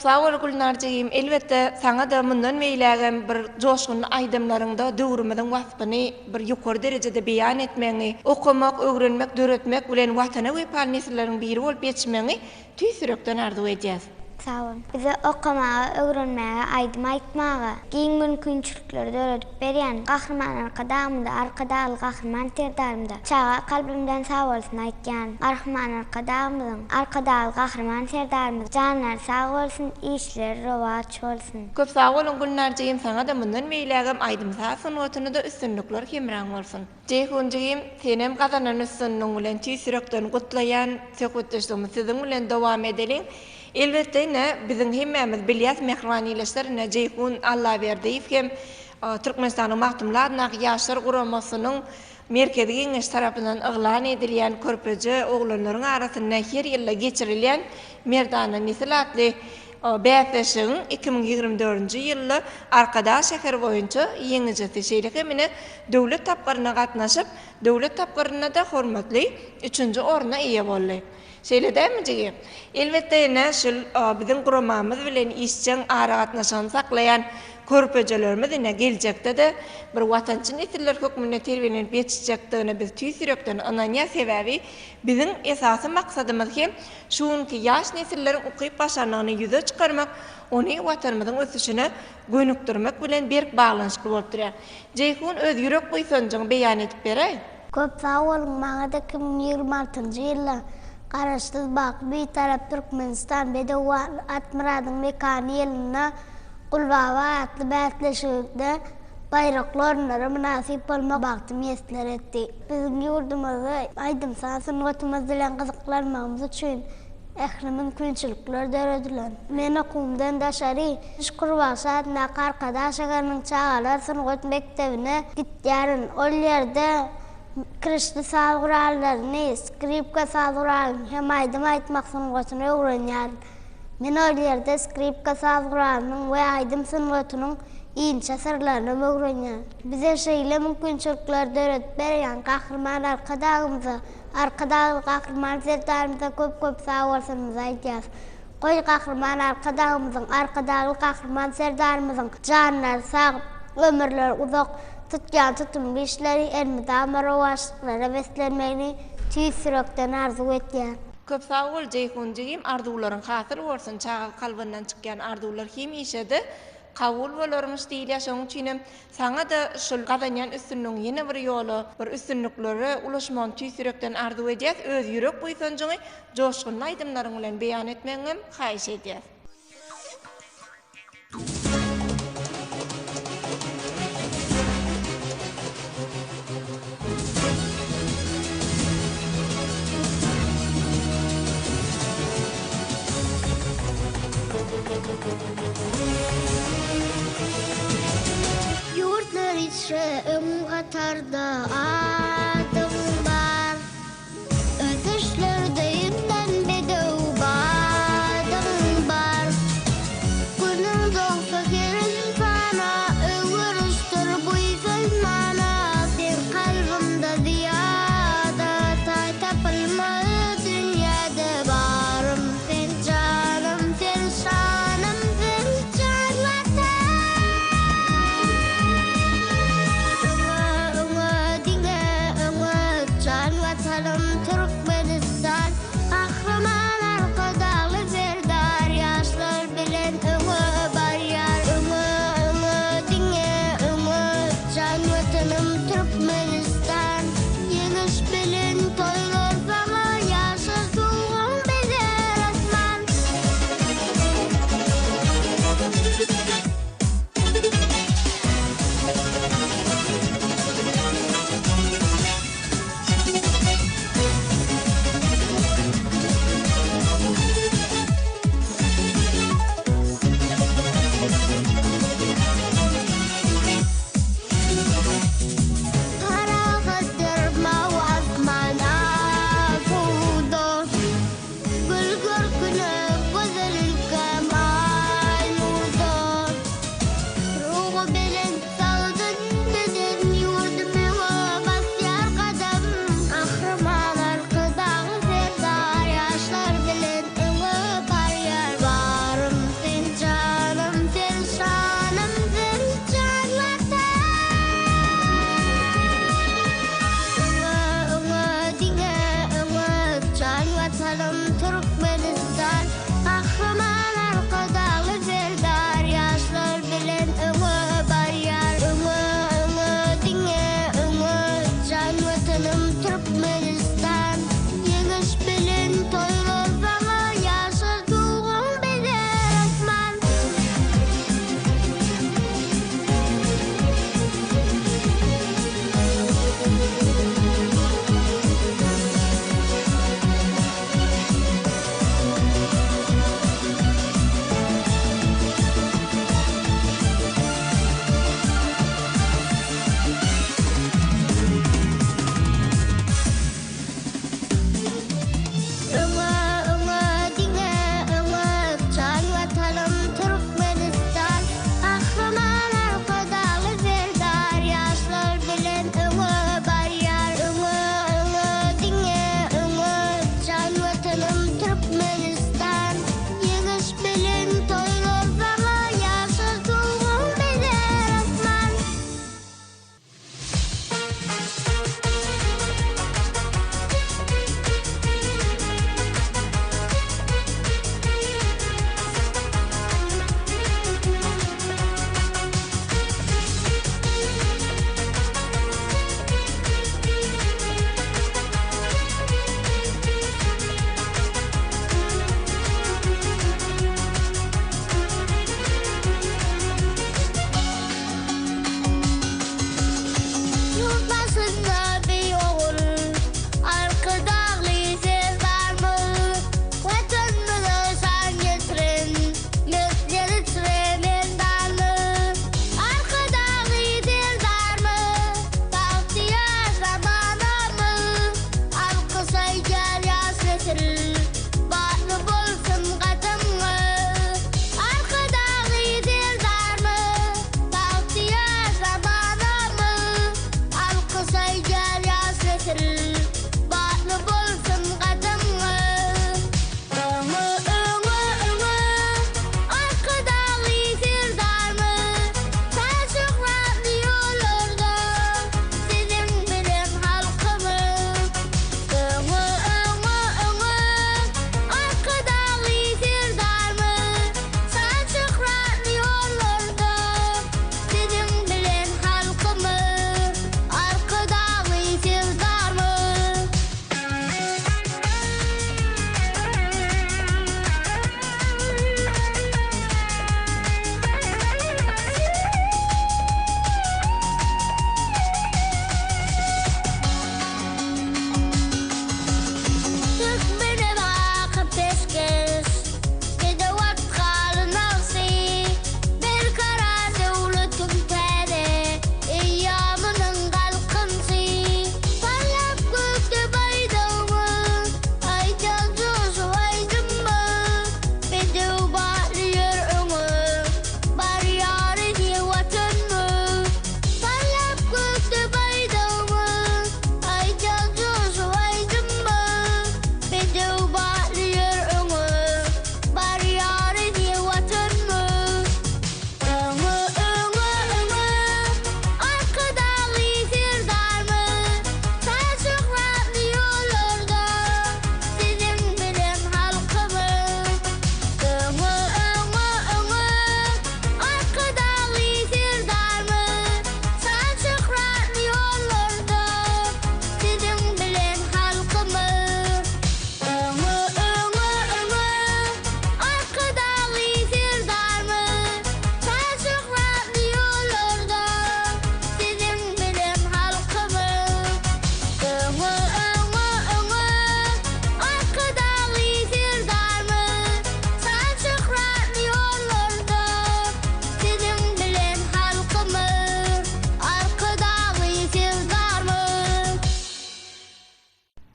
sağ Gülnarcığım, elbette sana da bundan meýlägen bir joşgun aýdymlaryňda döwürmeden wasbyny bir ýokary derejede beýan etmeňi, okumak, öwrenmek, döretmek bilen watana we palnesleriň biri bolup ýetişmeňi tüýsürekden arzu edýäs. Sağ olun. Bize okumağa, öğrenmeye, aydım aytmağa, giyin mümkünçülükleri de öğretip berýän gahrman arkadağımda, arkadağı gahrman terdarımda. Çağa kalbimden sağ olsun aytýan gahrman arkadağımızın, arkadağı gahrman terdarımız. Canlar sağ olsun, işler rovaç olsun. Köp sağ olun Gülnarcığım, sana da bundan meýlägem aýdym sınwatını da üstünlükler kemräň bolsun. Jeyhunjygym, senem gazanan üstünlüğün bilen tüýsürekden gutlaýan söhbetdeşligimiz siziň bilen dowam edeliň. Elbette ne bizim hemmemiz bilýäs mehranileşlerine Jeyhun Allah berdiýip hem Türkmenistanyň Magtumlaryna ýaşlar guramasynyň merkezi geňeş tarapyndan yglan edilýän körpeje oglanlaryň arasyna her ýyla geçirilýän Merdana Nisilatly bäpleşiň 2024-nji ýylly Arkadaş şäher boýunça ýeňije teşeýlikmini döwlet tapgaryna gatnaşyp, döwlet tapgaryna da hormatly 3-nji orna eýe boldy. Şeýledämi jigi? Elbette ene şol bizim guramamyz bilen işçiň ara gatnaşan saklayan körpejelerimiz ene geljekde de bir watançy nesiller hökmüne terbiýelenip ýetişjekdigine biz tüýsürekden ananya sebäbi bizim esasy maksadymyz hem şuňky ýaş nesilleriň ukyp başarmagyny ýüze çykarmak, ony watanymyzyň ösüşine gönükdirmek bilen berk baglanşyk bolup durýar. Jeyhun öz ýürek goýsanjyň beýan etip beräý. Köp sağ olun, maňa da 2026-njy ýylda Garaşsyz bak bir taraf Türkmenistan Bedewa Atmuradyň mekany ýylyna Gulbaba atly bätleşikde bayraklarynlara münasip bolmak bagtym ýesler etdi. Bizim ýurdumyzda aýdym sınwatymyz bilen gyzyklanmagymyz üçin ähli mümkinçilikler döredilen. Men okumdan daşary Şükürbaş adına Arkadaş şäheriniň çağalar sınwat mektebine gitýärin. Ol ýerde kirişli sağgurallarını, skripka sağguralını hem aýdym aýtmak sınwatyny öwrenýär. Men ol ýerde skripka sağguralanyň we aýdym sınwatynyň inçe sırlaryny öwrenýär. Bize şeýle mümkinçilikler döretip berýän gahrman arkadağymyza, arkadağı gahrman serdarymyza köp sağ bolsunuz aýtýas. Goý gahrman arkadağymyzyň, arkadağı gahrman serdarymyzyň janlar sag, ömürler uzak tutýan tutumly işleri elmydama rowaşlyklara beslenmegini tüýsürekden arzu etýär. Köp sağ ol Jeyhunjygym, arzuwlaryň hasyr bolsun, çağa kalbyndan çykýan arzuwlar hem işede kabul bolarmyş diýilýär. Şoň üçin saňa da şol gazanýan üstünlüğüň ýene bir ýoly, bir üstünlikleri ulaşmagyny tüýsürekden arzu edýär. Öz ýürek goýsanjyňy joşgun aýdymlaryň bilen beýan etmeňi haýyş edýär. Yurtlar içre katarda adım var, öteşlerdeyimden bedev badım var. Günün doğsa gelin sana, öwürüştür bu zulmana. Sen kalbimde ziyada, tay tapılmalı dünyada barım. Sen canım, sen şanım, sen can vatan. Türkmenistan kahraman arkadağı serdar yaşlar bilen baryar dinle can vatanım Türkmenistan yeniş bilen toylar bana yaşar doğum bilir asman.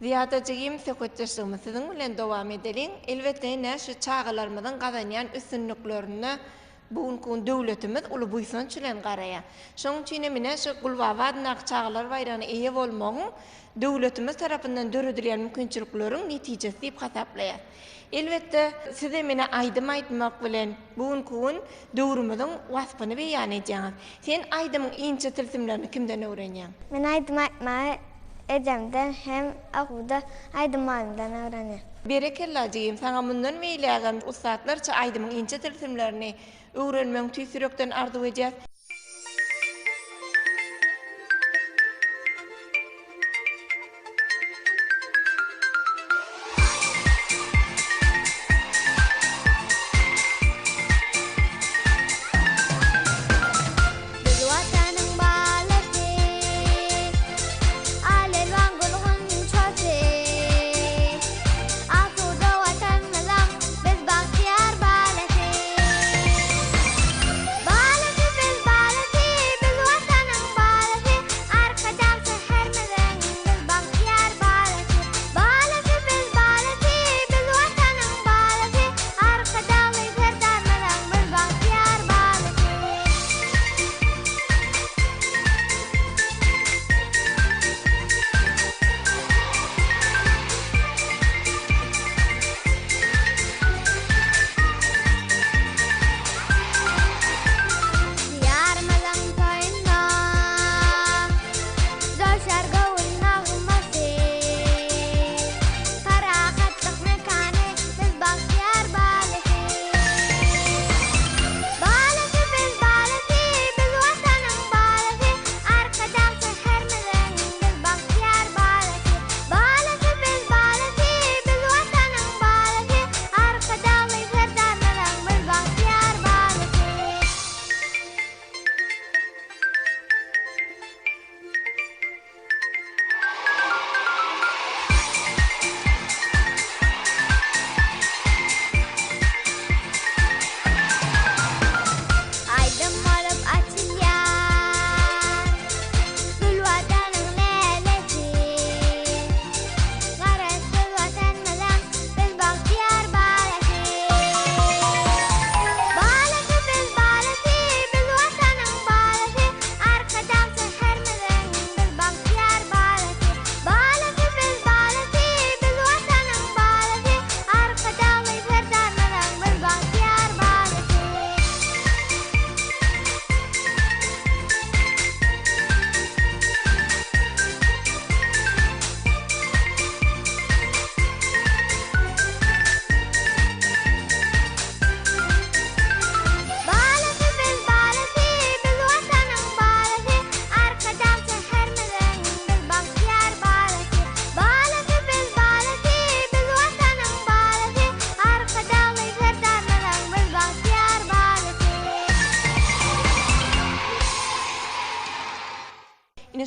Ziyadacığım söhbetleşdigimiz siziň bilen dowam edelim. Elbetde näme şu çağalarymyzyň gazanýan üstünliklerini bugünkü döwletimiz uly buýsunç bilen garaýar. Şoň üçin mine şu Gulbaba adnak çağalar bayrağına eýe bolmagyň döwletimiz tarapyndan döredilen mümkinçilikleriň netijesi diýip hasaplaýar. Elbetde size mine aýdym aýtmak bilen bugünkü gün döwrümizin waspyny beýan edýäňiz. Sen aýdymyň inçe tilsimlerini kimden öwrenýäň? Men aýdym aýtmagy edemden hem akuda aydımlarından öğrenir. Berekellajygyň saňa mundan meýlägem ustatlarça aýdymyň inçe tilsimlerini öwrenmeň tüýsürekden arzuw edýär.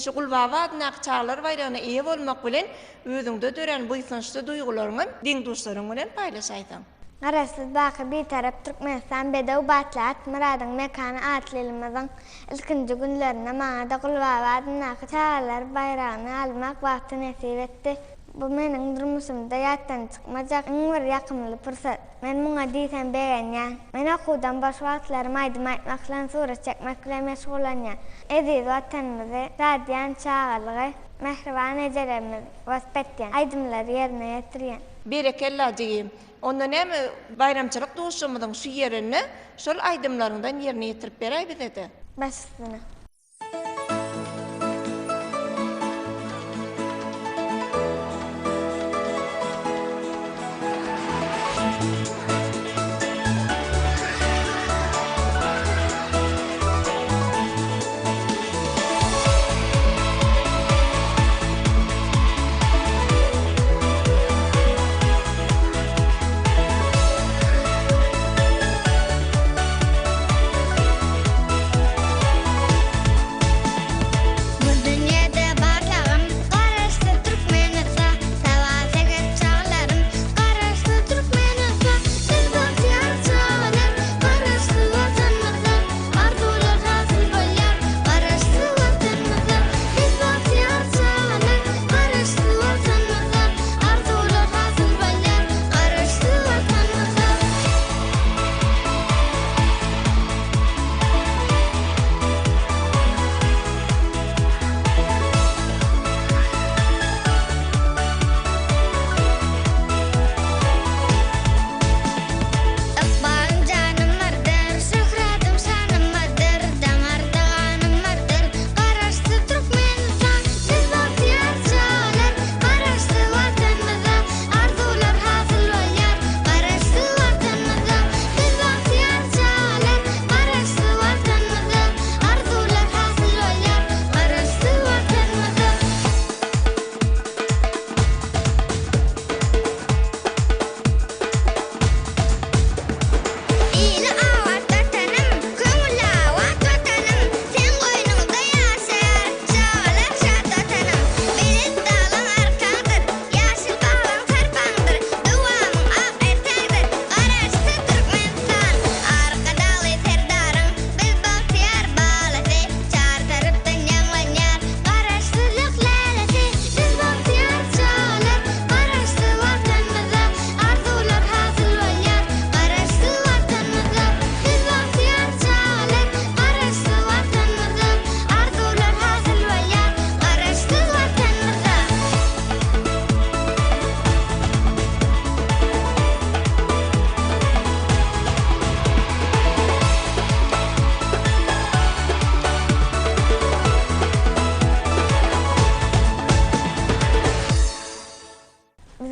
Şu Gulbaba adnak çağlar bayrağına eýe bolmak bilen özüňde dören buýsunçly duýgularyňy diň dostlaryň bilen paýlaşaýsyň. Garaşsyz baky bir tarap Türkmenistan bedew batlat Muradyň mekany atlylymazyň ilkinji günlerinde maňa da Gulbaba adnak çağlar bayrağını almak wagty nesip etdi. Bu meniň durmuşymda ýatdan çykmajak bir ýakymly pyrsat. Men muňa diýsem berenýän. Men okudan baş wagtlarym aýdym aýtmak bilen surat çekmek bilen meşgulanýan. Eziz watanymyzy radyan çağalygy mehriban ejelerimiz waspetýän aýdymlary ýerine ýetirýän. Berekellajygyň. Onda näme bayramçylyk duşumyň şu ýerini şol aýdymlaryndan ýerine ýetirip beräý bizde. Başsyna.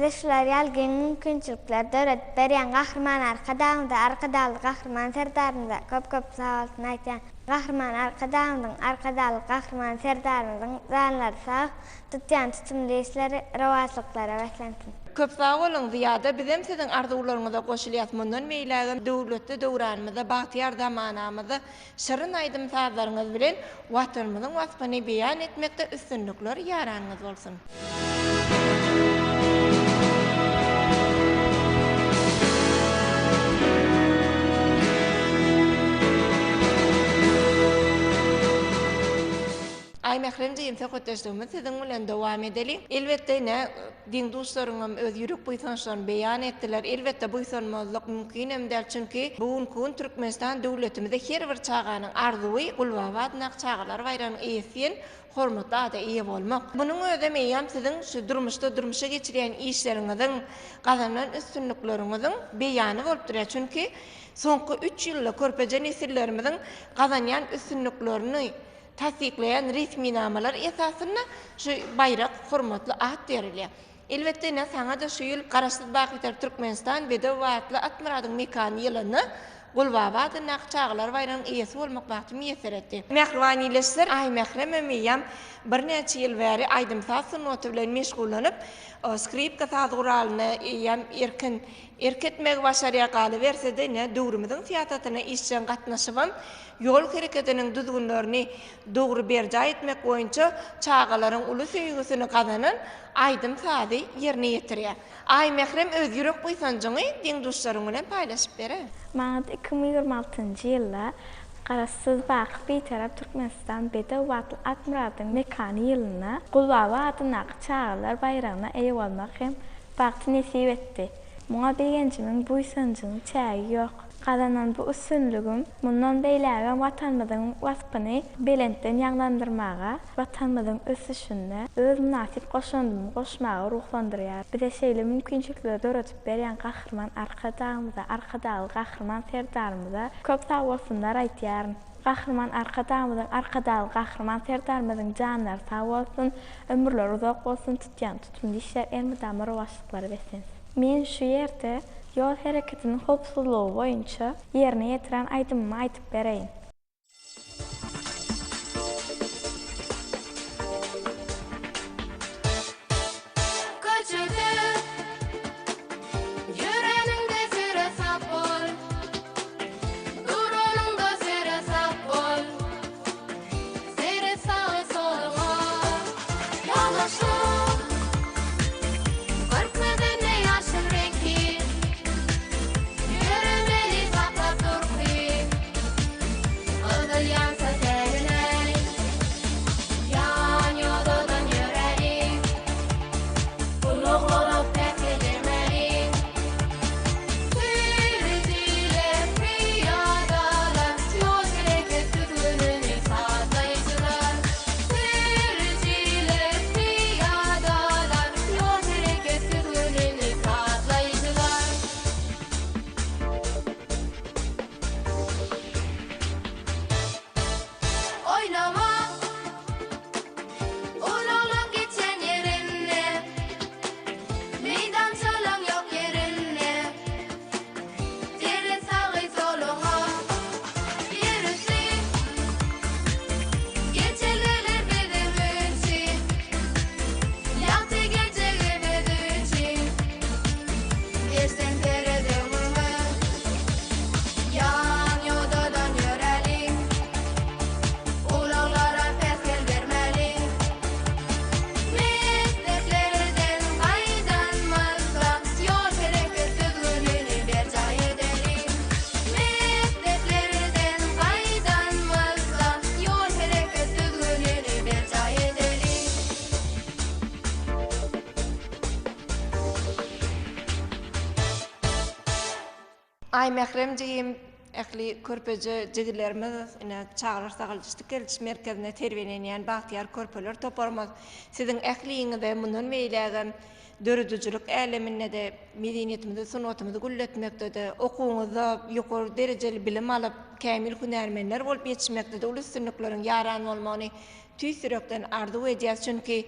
Bizde şular ýalgyň mümkinçilikler döret berýän gahrman arkadamda arkadaly gahrman serdarynda köp sagatyny aýtýan gahrman arkadamyň arkadaly gahrman serdarymyň zanlary sag tutýan tutumly işleri rewatlyklary başlanýar. Köp sag bolun Ziyada, bizem sizin arzuwlaryňyza goşulýatmyndan meýlägem döwletde döwranymyzda bahtiyar zamanamyzda şyryn aýdym sazlaryňyz bilen watanymyzyň wasfyny beýan etmekde üstünlikler ýaraňyz bolsun. Ay mehremjiyim söhbetleşdigimiz sizin bilen dowam edelim. Elbetde ne din dostlaryňam öz ýürek buýsançlaryny beýan etdiler. Elbetde buýsanmazlyk mümkin emdäl çünki bugünkü Türkmenistan döwletimizde her bir çağanyň arzuwy Gulbaba adnak çağalar bayramy eýsien hormatly ada eýe bolmak. Munyň özü meýam sizin şu durmuşa geçirýän işleriňiziň gazanan üstünlikleriňiziň beýany bolup durýar. Çünki soňky 3 ýylda körpeje nesillerimiziň gazanýan üstünliklerini tasdikleyen resmi namalar esasında şu bayrak hormatly at berilýär. Elbetde ne saňa da şu ýyl Garaşsyz Bakytar Türkmenistan Bedewatly Atmyradyň mekany ýylyny Gulbaba adnak çağalar bayranyň eýesi bolmak bagty meýser etdi. Mehribanyleşler, ay mehrememiyam bir neçe ýyl bäri aýdymsaz sunaty bilen meşgullanyp skripka sazguralyny ýam erketmek başarýa galy berse de ne döwrümizin siýasatyna işçen gatnaşybam yol hereketiniň düzgünlerini dogry berja etmek boýunça çağalaryň uly söýgüsini gazanan aýdym sazy ýerine ýetirýär. Ay mehrem öz ýürek buýsanjyňy diň dostlaryň bilen paýlaşyp berer. Maňa 2026-njy ýylda Garaşsyz Bakytar Türkmenistan Bedewatly Atmyradyň mekany ýylyna Gulbaba adnak çağalar bayranyna eýe bolmak hem bagty nesip etdi. Muňa beýenjimiň buýsanjynyň çägi ýok. Gazanan bu üstünligim mundan beýlägen watanymyzyň wasfyny belentden ýaglandyrmaga, watanymyzyň ösüşine öz münasip goşandymy goşmaga ruhlandyrýar. Bize şeýle mümkinçilikler döretip berýän gahrman arkadaly gahrman serdarymyza köp sag bolsunlar aýtýar. Gahrman arkadaly gahrman serdarymyzyň janlary sag bolsun, ömürleri uzak bolsun, tutýan tutumly işler elmydam rewatlyklary besin. Men şu ýerde yol hereketinin hopsuzluğu boyunca yerine yetiren aydımımı aytıp bereyim. Ay mehremjiyim ähli körpeje jigirlerimiz ine çağlar sagylışdyk gelişim merkezine terbiýelenýän bahtiyar körpeler toparmaz. Siziň ähliňizde mundan meýlägen döredüjülük äleminde de medeniýetimizi sunatymyzy gulletmekde de okuwňyzda ýokary derejeli bilim alyp kämil hünärmenler bolup ýetişmekde de ulu üstünlikleriň ýaran bolmagyny tüýsürekden arzu edýäs çünki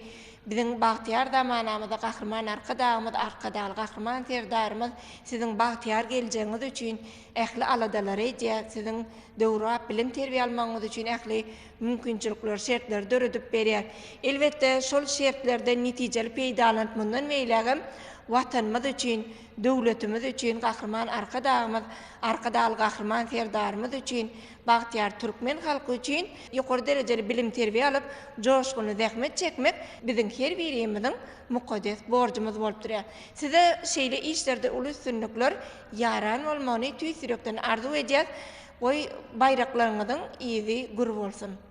biziň bagtyar zamanamyzda gahrman arkadaly gahrman serdarymyz siziň bagtyar geljegiňiz üçin ähli aladalary edýär, siziň döwrap bilim terbiýe almagyňyz üçin ähli mümkinçilikler, şertler döredip berýär. Elbetde şol şertlerden netijeli peýdalanıp mundan meýlegem watanymyz üçin, döwletimiz üçin, gahrman arkadaly gahrman serdarymyz üçin, bagtyar türkmen halky üçin ýokary derejeli bilim terbiýe alyp, joşguny zähmet çekmek biziň her birimiziň mukaddes borjumyz bolup durýar. Size şeýle işlerde uly üstünlikler yaran bolmagyny tüýsürekden arzu edýär. Oy bayraklaryňyzyň izi gür bolsun.